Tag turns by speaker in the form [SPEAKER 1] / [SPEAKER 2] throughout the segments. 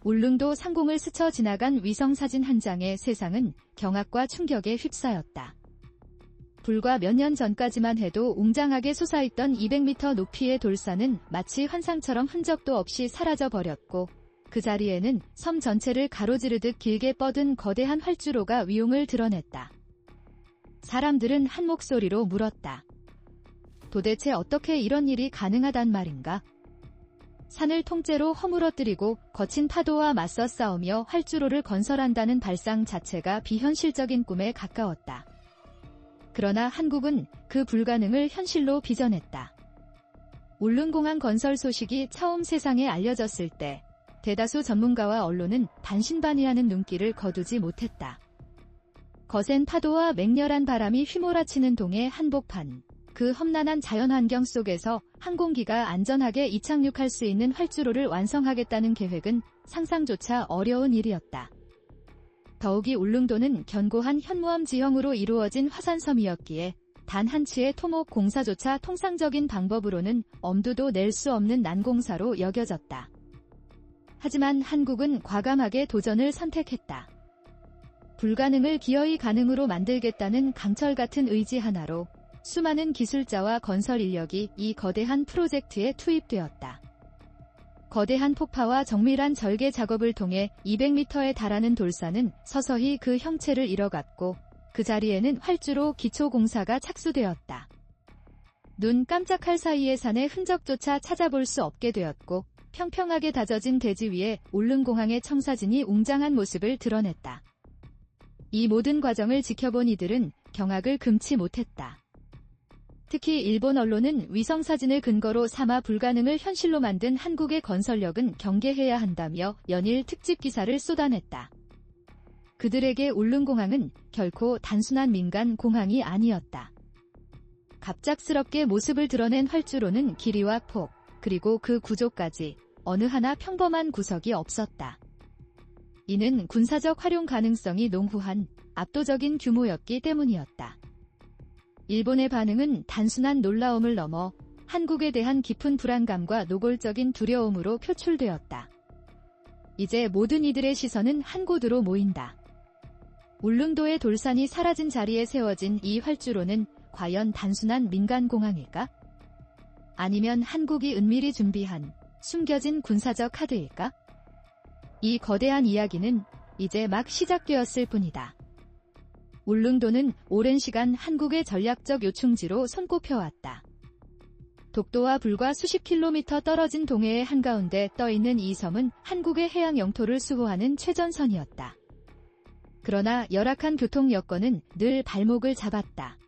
[SPEAKER 1] 울릉도 상공을 스쳐 지나간 위성사진 한 장에 세상은 경악과 충격에 휩싸였다. 불과 몇 년 전까지만 해도 웅장하게 솟아있던 200m 높이의 돌산은 마치 환상처럼 흔적도 없이 사라져버렸고 그 자리에는 섬 전체를 가로지르듯 길게 뻗은 거대한 활주로가 위용을 드러냈다. 사람들은 한 목소리로 물었다. 도대체 어떻게 이런 일이 가능하단 말인가? 산을 통째로 허물어뜨리고 거친 파도와 맞서 싸우며 활주로를 건설한다는 발상 자체가 비현실적인 꿈에 가까웠다. 그러나 한국은 그 불가능을 현실로 빚어냈다. 울릉공항 건설 소식이 처음 세상에 알려졌을 때 대다수 전문가와 언론은 반신반의하는 눈길을 거두지 못했다. 거센 파도와 맹렬한 바람이 휘몰아치는 동해 한복판, 그 험난한 자연환경 속에서 항공기가 안전하게 이착륙할 수 있는 활주로를 완성하겠다는 계획은 상상조차 어려운 일이었다. 더욱이 울릉도는 견고한 현무암 지형으로 이루어진 화산섬이었기에 단 한 치의 토목 공사조차 통상적인 방법으로는 엄두도 낼 수 없는 난공사로 여겨졌다. 하지만 한국은 과감하게 도전을 선택했다. 불가능을 기어이 가능으로 만들겠다는 강철 같은 의지 하나로 수많은 기술자와 건설 인력이 이 거대한 프로젝트에 투입되었다. 거대한 폭파와 정밀한 절개 작업을 통해 200m에 달하는 돌산은 서서히 그 형체를 잃어갔고 그 자리에는 활주로 기초공사가 착수되었다. 눈 깜짝할 사이에 산의 흔적조차 찾아볼 수 없게 되었고 평평하게 다져진 대지 위에 울릉공항의 청사진이 웅장한 모습을 드러냈다. 이 모든 과정을 지켜본 이들은 경악을 금치 못했다. 특히 일본 언론은 위성사진을 근거로 삼아 불가능을 현실로 만든 한국의 건설력은 경계해야 한다며 연일 특집 기사를 쏟아냈다. 그들에게 울릉공항은 결코 단순한 민간 공항이 아니었다. 갑작스럽게 모습을 드러낸 활주로는 길이와 폭, 그리고 그 구조까지 어느 하나 평범한 구석이 없었다. 이는 군사적 활용 가능성이 농후한 압도적인 규모였기 때문이었다. 일본의 반응은 단순한 놀라움을 넘어 한국에 대한 깊은 불안감과 노골적인 두려움으로 표출되었다. 이제 모든 이들의 시선은 한 곳으로 모인다. 울릉도의 돌산이 사라진 자리에 세워진 이 활주로는 과연 단순한 민간공항일까? 아니면 한국이 은밀히 준비한 숨겨진 군사적 카드일까? 이 거대한 이야기는 이제 막 시작되었을 뿐이다. 울릉도는 오랜 시간 한국의 전략적 요충지로 손꼽혀왔다. 독도와 불과 수십 킬로미터 떨어진 동해의 한가운데 떠있는 이 섬은 한국의 해양 영토를 수호하는 최전선이었다. 그러나 열악한 교통 여건은 늘 발목을 잡았다.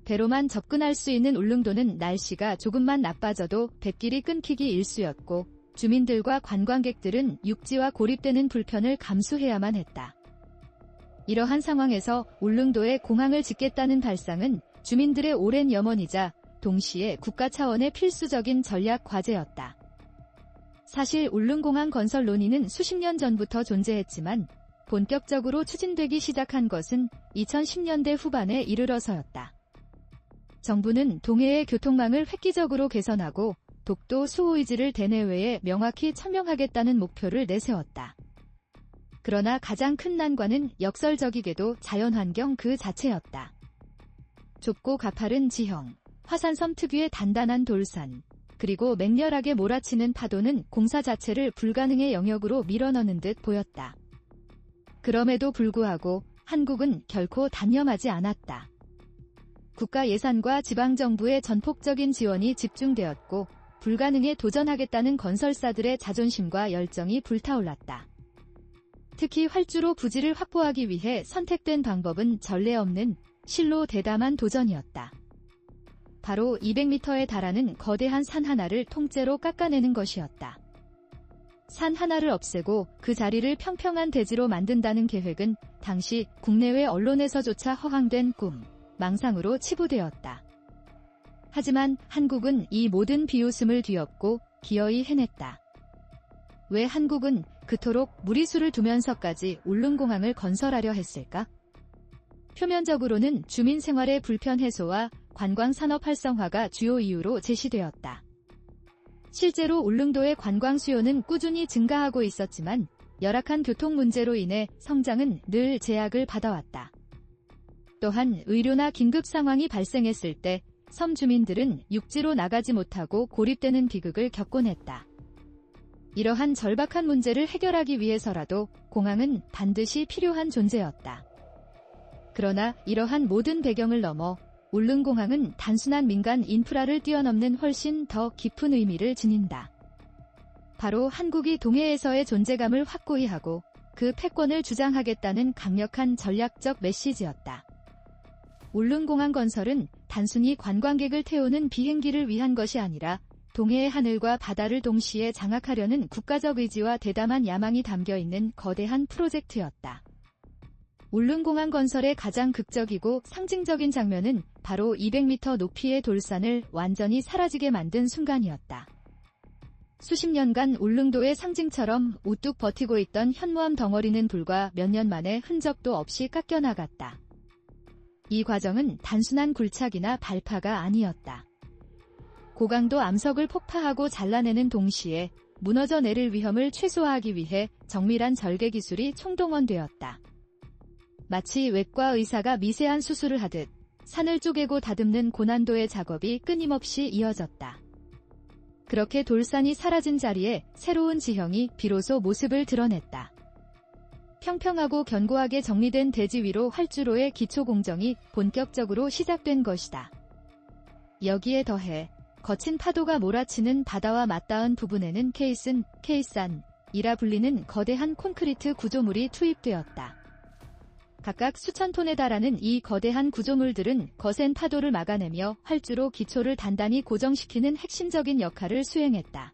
[SPEAKER 1] 배로만 접근할 수 있는 울릉도는 날씨가 조금만 나빠져도 뱃길이 끊기기 일쑤였고 주민들과 관광객들은 육지와 고립되는 불편을 감수해야만 했다. 이러한 상황에서 울릉도에 공항을 짓겠다는 발상은 주민들의 오랜 염원이자 동시에 국가 차원의 필수적인 전략 과제였다. 사실 울릉공항 건설 논의는 수십 년 전부터 존재했지만 본격적으로 추진되기 시작한 것은 2010년대 후반에 이르러서였다. 정부는 동해의 교통망을 획기적으로 개선하고 독도 수호의지를 대내외에 명확히 천명하겠다는 목표를 내세웠다. 그러나 가장 큰 난관은 역설적이게도 자연환경 그 자체였다. 좁고 가파른 지형, 화산섬 특유의 단단한 돌산, 그리고 맹렬하게 몰아치는 파도는 공사 자체를 불가능의 영역으로 밀어넣는 듯 보였다. 그럼에도 불구하고 한국은 결코 단념하지 않았다. 국가 예산과 지방정부의 전폭적인 지원이 집중되었고 불가능에 도전하겠다는 건설사들의 자존심과 열정이 불타올랐다. 특히 활주로 부지를 확보하기 위해 선택된 방법은 전례 없는 실로 대담한 도전이었다. 바로 200m에 달하는 거대한 산 하나를 통째로 깎아내는 것이었다. 산 하나를 없애고 그 자리를 평평한 대지로 만든다는 계획은 당시 국내외 언론에서조차 허황된 꿈, 망상으로 치부되었다. 하지만 한국은 이 모든 비웃음을 뒤엎고 기어이 해냈다. 왜 한국은 그토록 무리수를 두면서까지 울릉공항을 건설하려 했을까? 표면적으로는 주민 생활의 불편 해소와 관광산업 활성화가 주요 이유로 제시되었다. 실제로 울릉도의 관광 수요는 꾸준히 증가하고 있었지만 열악한 교통 문제로 인해 성장은 늘 제약을 받아왔다. 또한 의료나 긴급 상황이 발생했을 때 섬 주민들은 육지로 나가지 못하고 고립되는 비극을 겪곤 했다. 이러한 절박한 문제를 해결하기 위해서라도 공항은 반드시 필요한 존재였다. 그러나 이러한 모든 배경을 넘어 울릉공항은 단순한 민간 인프라를 뛰어넘는 훨씬 더 깊은 의미를 지닌다. 바로 한국이 동해에서의 존재감을 확고히 하고 그 패권을 주장하겠다는 강력한 전략적 메시지였다. 울릉공항 건설은 단순히 관광객을 태우는 비행기를 위한 것이 아니라 동해의 하늘과 바다를 동시에 장악하려는 국가적 의지와 대담한 야망이 담겨있는 거대한 프로젝트였다. 울릉공항 건설의 가장 극적이고 상징적인 장면은 바로 200m 높이의 돌산을 완전히 사라지게 만든 순간이었다. 수십 년간 울릉도의 상징처럼 우뚝 버티고 있던 현무암 덩어리는 불과 몇 년 만에 흔적도 없이 깎여나갔다. 이 과정은 단순한 굴착이나 발파가 아니었다. 고강도 암석을 폭파하고 잘라내는 동시에 무너져 내릴 위험을 최소화하기 위해 정밀한 절개 기술이 총동원되었다. 마치 외과 의사가 미세한 수술을 하듯 산을 쪼개고 다듬는 고난도의 작업이 끊임없이 이어졌다. 그렇게 돌산이 사라진 자리에 새로운 지형이 비로소 모습을 드러냈다. 평평하고 견고하게 정리된 대지 위로 활주로의 기초 공정이 본격적으로 시작된 것이다. 여기에 더해 거친 파도가 몰아치는 바다와 맞닿은 부분에는 케이산이라 불리는 거대한 콘크리트 구조물이 투입되었다. 각각 수천 톤에 달하는 이 거대한 구조물들은 거센 파도를 막아내며 활주로 기초를 단단히 고정시키는 핵심적인 역할을 수행했다.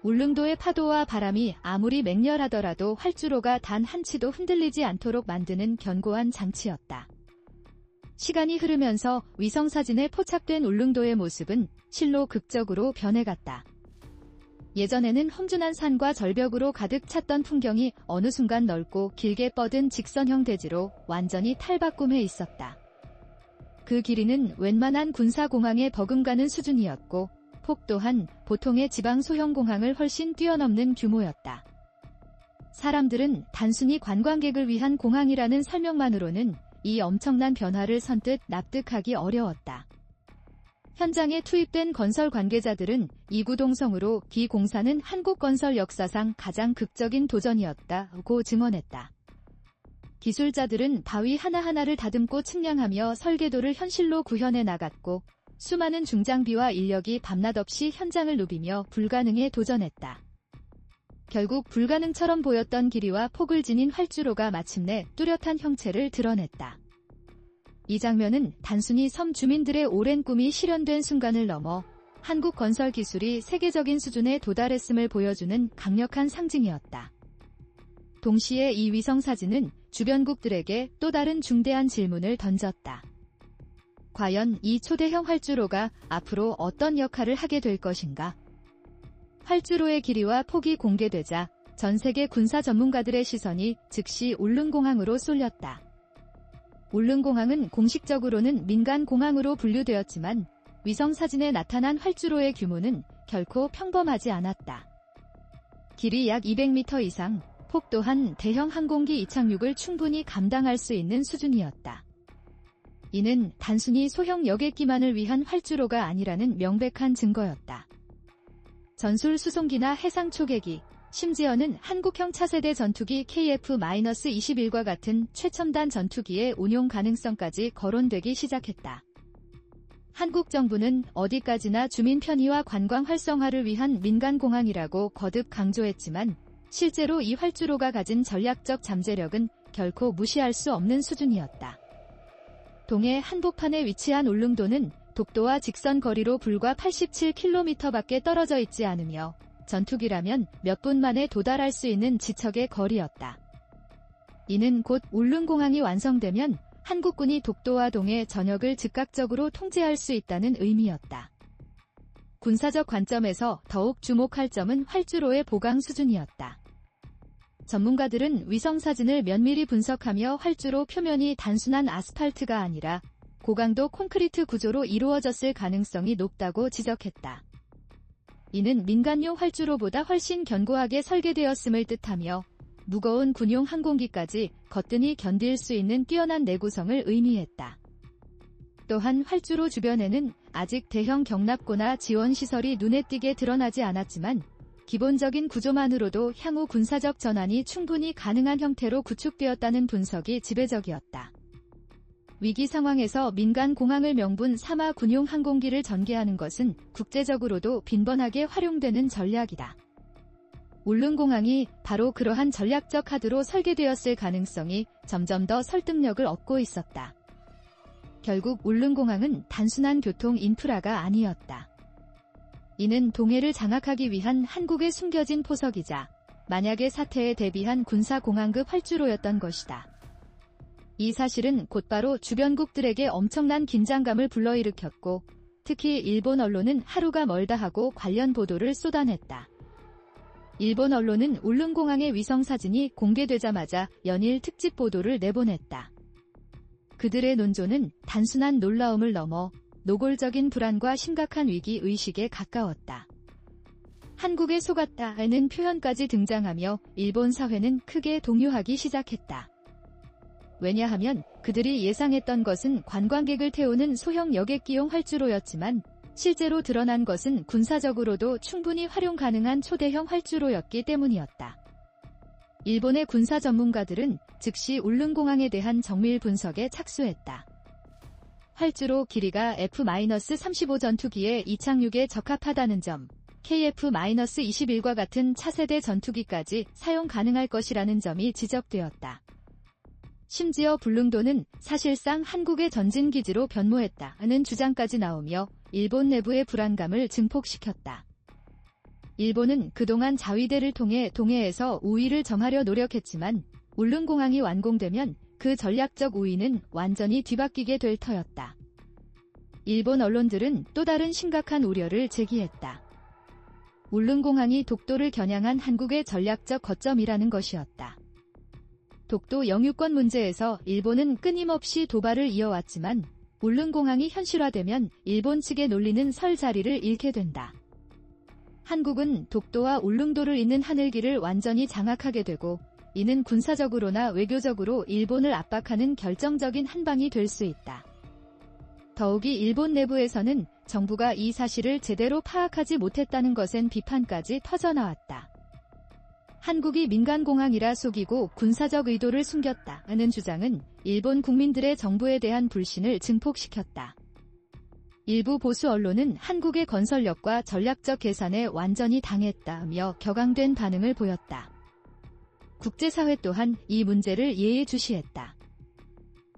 [SPEAKER 1] 울릉도의 파도와 바람이 아무리 맹렬하더라도 활주로가 단 한 치도 흔들리지 않도록 만드는 견고한 장치였다. 시간이 흐르면서 위성사진에 포착된 울릉도의 모습은 실로 극적으로 변해갔다. 예전에는 험준한 산과 절벽으로 가득 찼던 풍경이 어느 순간 넓고 길게 뻗은 직선형 대지로 완전히 탈바꿈해 있었다. 그 길이는 웬만한 군사공항에 버금가는 수준이었고 폭 또한 보통의 지방 소형 공항을 훨씬 뛰어넘는 규모였다. 사람들은 단순히 관광객을 위한 공항이라는 설명만으로는 이 엄청난 변화를 선뜻 납득하기 어려웠다. 현장에 투입된 건설 관계자들은 이구동성으로 기 공사는 한국 건설 역사상 가장 극적인 도전이었다고 증언했다. 기술자들은 바위 하나하나를 다듬고 측량하며 설계도를 현실로 구현해 나갔고 수많은 중장비와 인력이 밤낮 없이 현장을 누비며 불가능에 도전했다. 결국 불가능처럼 보였던 길이와 폭을 지닌 활주로가 마침내 뚜렷한 형체를 드러냈다. 이 장면은 단순히 섬 주민들의 오랜 꿈이 실현된 순간을 넘어 한국 건설 기술이 세계적인 수준에 도달했음을 보여주는 강력한 상징이었다. 동시에 이 위성사진은 주변국들에게 또 다른 중대한 질문을 던졌다. 과연 이 초대형 활주로가 앞으로 어떤 역할을 하게 될 것인가? 활주로의 길이와 폭이 공개되자 전 세계 군사 전문가들의 시선이 즉시 울릉공항으로 쏠렸다. 울릉공항은 공식적으로는 민간공항으로 분류되었지만 위성사진에 나타난 활주로의 규모는 결코 평범하지 않았다. 길이 약 200m 이상, 폭 또한 대형 항공기 이착륙을 충분히 감당할 수 있는 수준이었다. 이는 단순히 소형 여객기만을 위한 활주로가 아니라는 명백한 증거였다. 전술 수송기나 해상 초계기, 심지어는 한국형 차세대 전투기 KF-21과 같은 최첨단 전투기의 운용 가능성까지 거론되기 시작했다. 한국 정부는 어디까지나 주민 편의와 관광 활성화를 위한 민간공항이라고 거듭 강조했지만 실제로 이 활주로가 가진 전략적 잠재력은 결코 무시할 수 없는 수준이었다. 동해 한복판에 위치한 울릉도는 독도와 직선 거리로 불과 87km밖에 떨어져 있지 않으며 전투기라면 몇 분 만에 도달할 수 있는 지척의 거리였다. 이는 곧 울릉공항이 완성되면 한국군이 독도와 동해 전역을 즉각적으로 통제할 수 있다는 의미였다. 군사적 관점에서 더욱 주목할 점은 활주로의 보강 수준이었다. 전문가들은 위성사진을 면밀히 분석하며 활주로 표면이 단순한 아스팔트가 아니라 고강도 콘크리트 구조로 이루어졌을 가능성이 높다고 지적했다. 이는 민간용 활주로보다 훨씬 견고하게 설계되었음을 뜻하며 무거운 군용 항공기까지 거뜬히 견딜 수 있는 뛰어난 내구성을 의미했다. 또한 활주로 주변에는 아직 대형 경납고나 지원시설이 눈에 띄게 드러나지 않았지만 기본적인 구조만으로도 향후 군사적 전환이 충분히 가능한 형태로 구축되었다는 분석이 지배적이었다. 위기 상황에서 민간 공항을 명분 삼아 군용 항공기를 전개하는 것은 국제적으로도 빈번하게 활용되는 전략이다. 울릉공항이 바로 그러한 전략적 카드로 설계되었을 가능성이 점점 더 설득력을 얻고 있었다. 결국 울릉공항은 단순한 교통 인프라가 아니었다. 이는 동해를 장악하기 위한 한국의 숨겨진 포석이자 만약의 사태에 대비한 군사공항급 활주로였던 것이다. 이 사실은 곧바로 주변국들에게 엄청난 긴장감을 불러일으켰고 특히 일본 언론은 하루가 멀다 하고 관련 보도를 쏟아냈다. 일본 언론은 울릉공항의 위성사진이 공개되자마자 연일 특집 보도를 내보냈다. 그들의 논조는 단순한 놀라움을 넘어 노골적인 불안과 심각한 위기의식에 가까웠다. 한국에 속았다는 표현까지 등장하며 일본 사회는 크게 동요하기 시작했다. 왜냐하면 그들이 예상했던 것은 관광객을 태우는 소형 여객기용 활주로였지만 실제로 드러난 것은 군사적으로도 충분히 활용 가능한 초대형 활주로였기 때문이었다. 일본의 군사 전문가들은 즉시 울릉공항에 대한 정밀 분석에 착수했다. 활주로 길이가 F-35 전투기의 이착륙에 적합하다는 점, KF-21과 같은 차세대 전투기까지 사용 가능할 것이라는 점이 지적되었다. 심지어 불릉도는 사실상 한국의 전진기지로 변모했다는 주장까지 나오며 일본 내부의 불안감을 증폭시켰다. 일본은 그동안 자위대를 통해 동해에서 우위를 정하려 노력했지만 울릉공항이 완공되면 그 전략적 우위는 완전히 뒤바뀌게 될 터였다. 일본 언론들은 또 다른 심각한 우려를 제기했다. 울릉공항이 독도를 겨냥한 한국의 전략적 거점이라는 것이었다. 독도 영유권 문제에서 일본은 끊임없이 도발을 이어왔지만 울릉공항이 현실화되면 일본 측의 논리는 설 자리를 잃게 된다. 한국은 독도와 울릉도를 잇는 하늘길을 완전히 장악하게 되고 이는 군사적으로나 외교적으로 일본을 압박하는 결정적인 한방이 될 수 있다. 더욱이 일본 내부에서는 정부가 이 사실을 제대로 파악하지 못했다는 것엔 비판까지 터져나왔다. 한국이 민간공항이라 속이고 군사적 의도를 숨겼다는 주장은 일본 국민들의 정부에 대한 불신을 증폭시켰다. 일부 보수 언론은 한국의 건설력과 전략적 계산에 완전히 당했다며 격앙된 반응을 보였다. 국제사회 또한 이 문제를 예의주시했다.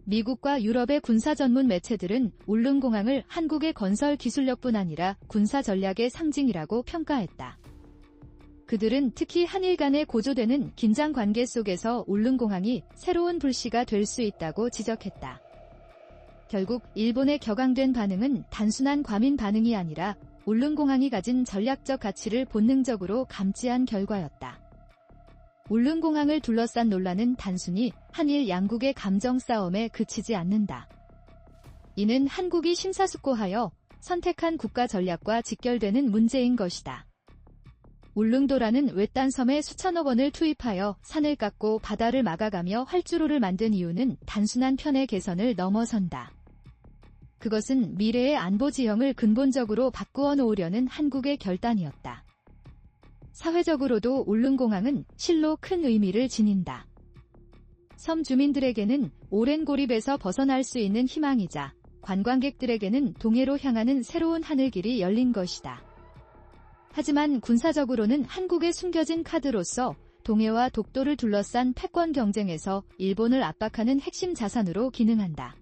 [SPEAKER 1] 미국과 유럽의 군사 전문 매체들은 울릉공항을 한국의 건설 기술력뿐 아니라 군사 전략의 상징이라고 평가했다. 그들은 특히 한일 간에 고조되는 긴장 관계 속에서 울릉공항이 새로운 불씨가 될 수 있다고 지적했다. 결국 일본의 격앙된 반응은 단순한 과민 반응이 아니라 울릉공항이 가진 전략적 가치를 본능적으로 감지한 결과였다. 울릉공항을 둘러싼 논란은 단순히 한일 양국의 감정 싸움에 그치지 않는다. 이는 한국이 심사숙고하여 선택한 국가 전략과 직결되는 문제인 것이다. 울릉도라는 외딴 섬에 수천억 원을 투입하여 산을 깎고 바다를 막아가며 활주로를 만든 이유는 단순한 편의 개선을 넘어선다. 그것은 미래의 안보 지형을 근본적으로 바꾸어 놓으려는 한국의 결단이었다. 사회적으로도 울릉공항은 실로 큰 의미를 지닌다. 섬 주민들에게는 오랜 고립에서 벗어날 수 있는 희망이자 관광객들에게는 동해로 향하는 새로운 하늘길이 열린 것이다. 하지만 군사적으로는 한국의 숨겨진 카드로서 동해와 독도를 둘러싼 패권 경쟁에서 일본을 압박하는 핵심 자산으로 기능한다.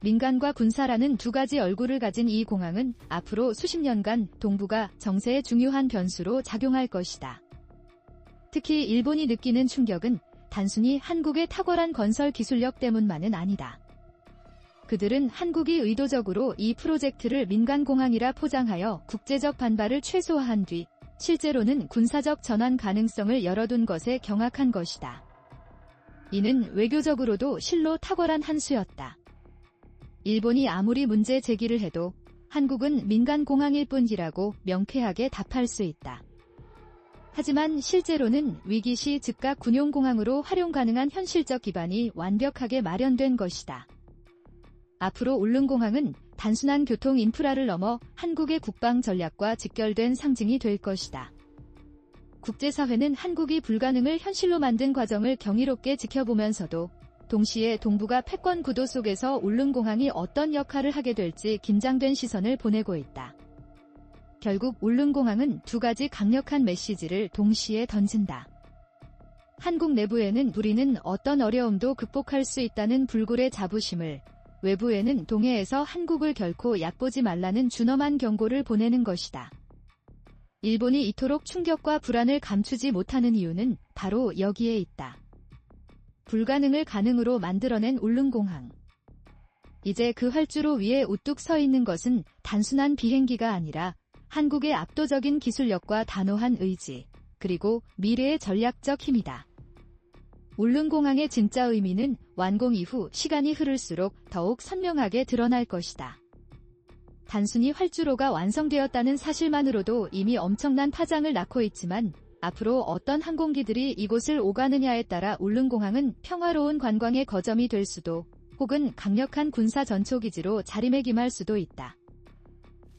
[SPEAKER 1] 민간과 군사라는 두 가지 얼굴을 가진 이 공항은 앞으로 수십 년간 동북아 정세의 중요한 변수로 작용할 것이다. 특히 일본이 느끼는 충격은 단순히 한국의 탁월한 건설 기술력 때문만은 아니다. 그들은 한국이 의도적으로 이 프로젝트를 민간공항이라 포장하여 국제적 반발을 최소화한 뒤 실제로는 군사적 전환 가능성을 열어둔 것에 경악한 것이다. 이는 외교적으로도 실로 탁월한 한 수였다. 일본이 아무리 문제 제기를 해도 한국은 민간공항일 뿐이라고 명쾌하게 답할 수 있다. 하지만 실제로는 위기 시 즉각 군용공항으로 활용 가능한 현실적 기반이 완벽하게 마련된 것이다. 앞으로 울릉공항은 단순한 교통 인프라를 넘어 한국의 국방 전략과 직결된 상징이 될 것이다. 국제사회는 한국이 불가능을 현실로 만든 과정을 경이롭게 지켜보면서도 동시에 동북아 패권 구도 속에서 울릉공항이 어떤 역할을 하게 될지 긴장된 시선을 보내고 있다. 결국 울릉공항은 두 가지 강력한 메시지를 동시에 던진다. 한국 내부에는 우리는 어떤 어려움도 극복할 수 있다는 불굴의 자부심을, 외부에는 동해에서 한국을 결코 얕보지 말라는 준엄한 경고를 보내는 것이다. 일본이 이토록 충격과 불안을 감추지 못하는 이유는 바로 여기에 있다. 불가능을 가능으로 만들어낸 울릉공항. 이제 그 활주로 위에 우뚝 서 있는 것은 단순한 비행기가 아니라 한국의 압도적인 기술력과 단호한 의지, 그리고 미래의 전략적 힘이다. 울릉공항의 진짜 의미는 완공 이후 시간이 흐를수록 더욱 선명하게 드러날 것이다. 단순히 활주로가 완성되었다는 사실만으로도 이미 엄청난 파장을 낳고 있지만 앞으로 어떤 항공기들이 이곳을 오가느냐에 따라 울릉공항은 평화로운 관광의 거점이 될 수도, 혹은 강력한 군사 전초기지로 자리매김할 수도 있다.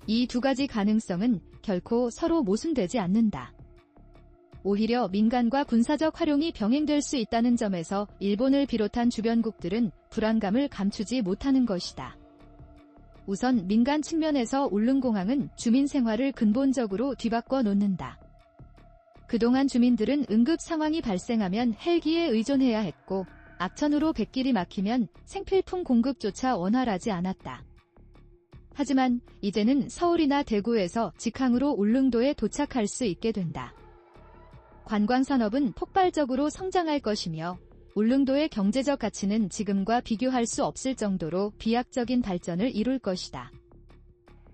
[SPEAKER 1] 이 두 가지 가능성은 결코 서로 모순되지 않는다. 오히려 민간과 군사적 활용이 병행될 수 있다는 점에서 일본을 비롯한 주변국들은 불안감을 감추지 못하는 것이다. 우선 민간 측면에서 울릉공항은 주민 생활을 근본적으로 뒤바꿔 놓는다. 그동안 주민들은 응급 상황이 발생하면 헬기에 의존해야 했고, 악천후로 백길이 막히면 생필품 공급조차 원활하지 않았다. 하지만 이제는 서울이나 대구에서 직항으로 울릉도에 도착할 수 있게 된다. 관광산업은 폭발적으로 성장할 것이며 울릉도의 경제적 가치는 지금과 비교할 수 없을 정도로 비약적인 발전을 이룰 것이다.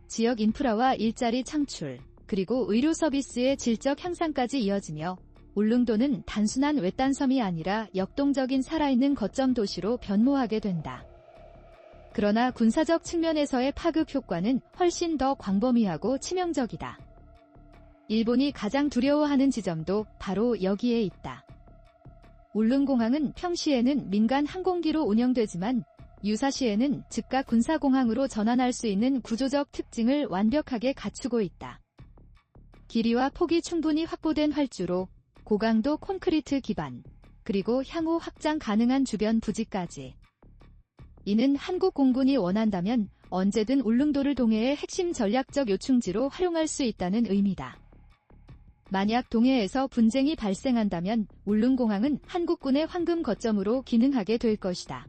[SPEAKER 1] 지역 인프라와 일자리 창출, 그리고 의료 서비스의 질적 향상까지 이어지며 울릉도는 단순한 외딴섬이 아니라 역동적인 살아있는 거점 도시로 변모하게 된다. 그러나 군사적 측면에서의 파급 효과는 훨씬 더 광범위하고 치명적이다. 일본이 가장 두려워하는 지점도 바로 여기에 있다. 울릉공항은 평시에는 민간 항공기로 운영되지만 유사시에는 즉각 군사공항으로 전환할 수 있는 구조적 특징을 완벽하게 갖추고 있다. 길이와 폭이 충분히 확보된 활주로, 고강도 콘크리트 기반, 그리고 향후 확장 가능한 주변 부지까지. 이는 한국 공군이 원한다면 언제든 울릉도를 동해의 핵심 전략적 요충지로 활용할 수 있다는 의미다. 만약 동해에서 분쟁이 발생한다면 울릉공항은 한국군의 황금 거점으로 기능하게 될 것이다.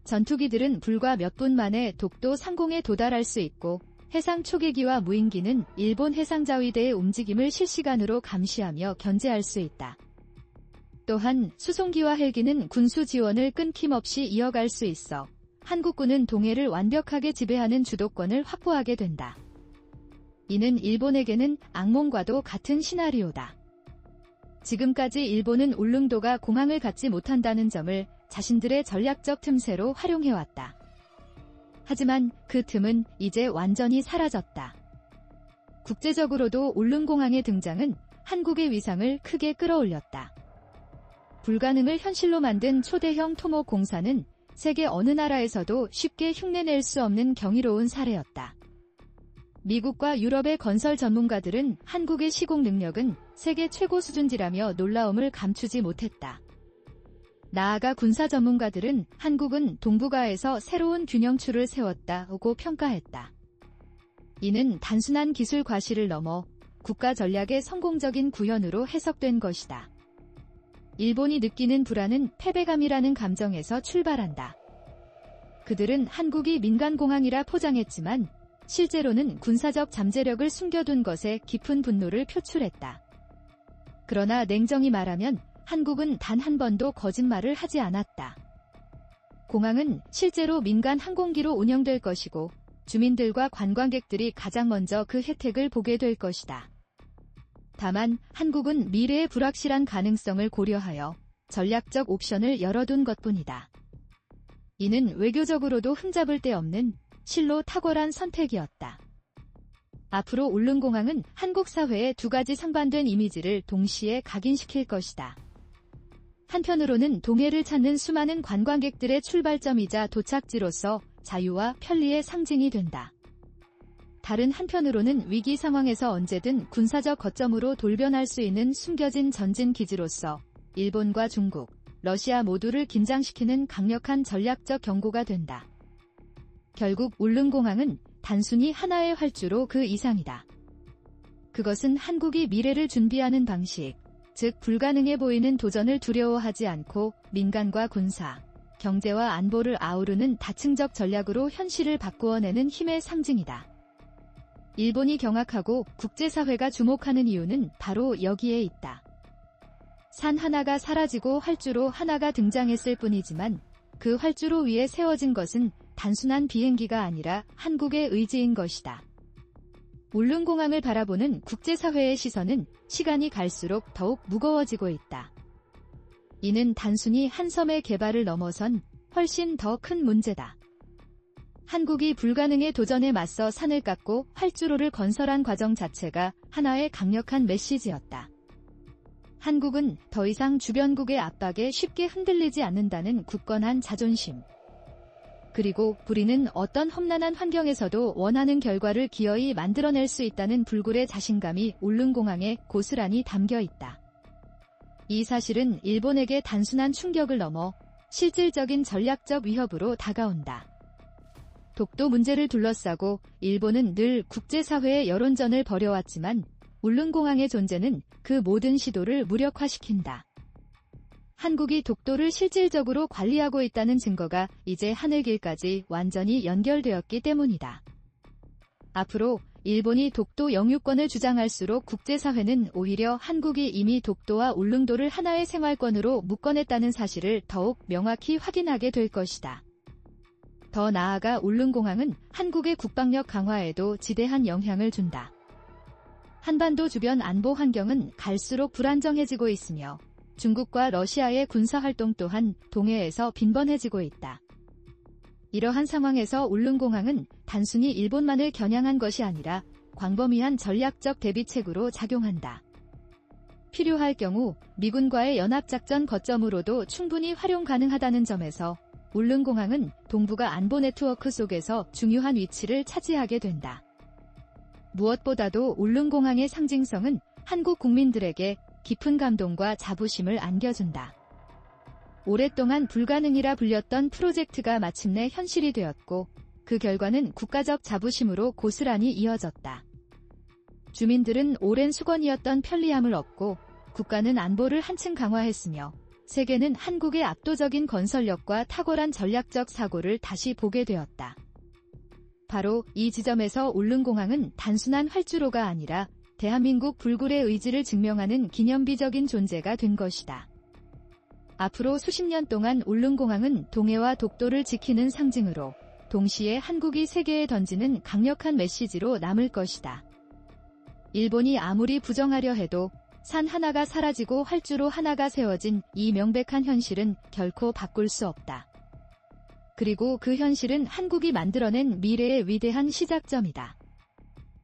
[SPEAKER 1] 전투기들은 불과 몇 분 만에 독도 상공에 도달할 수 있고, 해상 초계기와 무인기는 일본 해상자위대의 움직임을 실시간으로 감시하며 견제할 수 있다. 또한 수송기와 헬기는 군수 지원을 끊김없이 이어갈 수 있어 한국군은 동해를 완벽하게 지배하는 주도권을 확보하게 된다. 이는 일본에게는 악몽과도 같은 시나리오다. 지금까지 일본은 울릉도가 공항을 갖지 못한다는 점을 자신들의 전략적 틈새로 활용해왔다. 하지만 그 틈은 이제 완전히 사라졌다. 국제적으로도 울릉공항의 등장은 한국의 위상을 크게 끌어올렸다. 불가능을 현실로 만든 초대형 토목 공사는 세계 어느 나라에서도 쉽게 흉내낼 수 없는 경이로운 사례였다. 미국과 유럽의 건설 전문가들은 한국의 시공 능력은 세계 최고 수준이라며 놀라움을 감추지 못했다. 나아가 군사 전문가들은 한국은 동북아에서 새로운 균형추를 세웠다고 평가했다. 이는 단순한 기술 과실을 넘어 국가 전략의 성공적인 구현으로 해석된 것이다. 일본이 느끼는 불안은 패배감이라는 감정에서 출발한다. 그들은 한국이 민간공항이라 포장했지만 실제로는 군사적 잠재력을 숨겨둔 것에 깊은 분노를 표출했다. 그러나 냉정히 말하면 한국은 단 한 번도 거짓말을 하지 않았다. 공항은 실제로 민간 항공기로 운영될 것이고 주민들과 관광객들이 가장 먼저 그 혜택을 보게 될 것이다. 다만 한국은 미래의 불확실한 가능성을 고려하여 전략적 옵션을 열어둔 것뿐이다. 이는 외교적으로도 흠잡을 데 없는 실로 탁월한 선택이었다. 앞으로 울릉공항은 한국 사회의 두 가지 상반된 이미지를 동시에 각인시킬 것이다. 한편으로는 동해를 찾는 수많은 관광객들의 출발점이자 도착지로서 자유와 편리의 상징이 된다. 다른 한편으로는 위기 상황에서 언제든 군사적 거점으로 돌변할 수 있는 숨겨진 전진 기지로서 일본과 중국, 러시아 모두를 긴장시키는 강력한 전략적 경고가 된다. 결국 울릉공항은 단순히 하나의 활주로 그 이상이다. 그것은 한국이 미래를 준비하는 방식, 즉 불가능해 보이는 도전을 두려워하지 않고 민간과 군사, 경제와 안보를 아우르는 다층적 전략으로 현실을 바꾸어내는 힘의 상징이다. 일본이 경악하고 국제사회가 주목하는 이유는 바로 여기에 있다. 산 하나가 사라지고 활주로 하나가 등장했을 뿐이지만 그 활주로 위에 세워진 것은 단순한 비행기가 아니라 한국의 의지인 것이다. 울릉공항을 바라보는 국제사회의 시선은 시간이 갈수록 더욱 무거워지고 있다. 이는 단순히 한 섬의 개발을 넘어선 훨씬 더 큰 문제다. 한국이 불가능의 도전에 맞서 산을 깎고 활주로를 건설한 과정 자체가 하나의 강력한 메시지였다. 한국은 더 이상 주변국의 압박에 쉽게 흔들리지 않는다는 굳건한 자존심. 그리고 우리는 어떤 험난한 환경에서도 원하는 결과를 기어이 만들어낼 수 있다는 불굴의 자신감이 울릉공항에 고스란히 담겨 있다. 이 사실은 일본에게 단순한 충격을 넘어 실질적인 전략적 위협으로 다가온다. 독도 문제를 둘러싸고 일본은 늘 국제사회의 여론전을 벌여왔지만 울릉공항의 존재는 그 모든 시도를 무력화시킨다. 한국이 독도를 실질적으로 관리하고 있다는 증거가 이제 하늘길까지 완전히 연결되었기 때문이다. 앞으로 일본이 독도 영유권을 주장할수록 국제사회는 오히려 한국이 이미 독도와 울릉도를 하나의 생활권으로 묶어냈다는 사실을 더욱 명확히 확인하게 될 것이다. 더 나아가 울릉공항은 한국의 국방력 강화에도 지대한 영향을 준다. 한반도 주변 안보 환경은 갈수록 불안정해지고 있으며 중국과 러시아의 군사활동 또한 동해에서 빈번해지고 있다. 이러한 상황에서 울릉공항은 단순히 일본만을 겨냥한 것이 아니라 광범위한 전략적 대비책으로 작용한다. 필요할 경우 미군과의 연합작전 거점으로도 충분히 활용 가능하다는 점에서 울릉공항은 동북아 안보 네트워크 속에서 중요한 위치를 차지하게 된다. 무엇보다도 울릉공항의 상징성은 한국 국민들에게 깊은 감동과 자부심을 안겨준다. 오랫동안 불가능이라 불렸던 프로젝트가 마침내 현실이 되었고 그 결과는 국가적 자부심으로 고스란히 이어졌다. 주민들은 오랜 수건이었던 편리함을 얻고 국가는 안보를 한층 강화했으며 세계는 한국의 압도적인 건설력과 탁월한 전략적 사고를 다시 보게 되었다. 바로 이 지점에서 울릉공항은 단순한 활주로가 아니라 대한민국 불굴의 의지를 증명하는 기념비적인 존재가 된 것이다. 앞으로 수십 년 동안 울릉공항은 동해와 독도를 지키는 상징으로 동시에 한국이 세계에 던지는 강력한 메시지로 남을 것이다. 일본이 아무리 부정하려 해도 산 하나가 사라지고 활주로 하나가 세워진 이 명백한 현실은 결코 바꿀 수 없다. 그리고 그 현실은 한국이 만들어낸 미래의 위대한 시작점이다.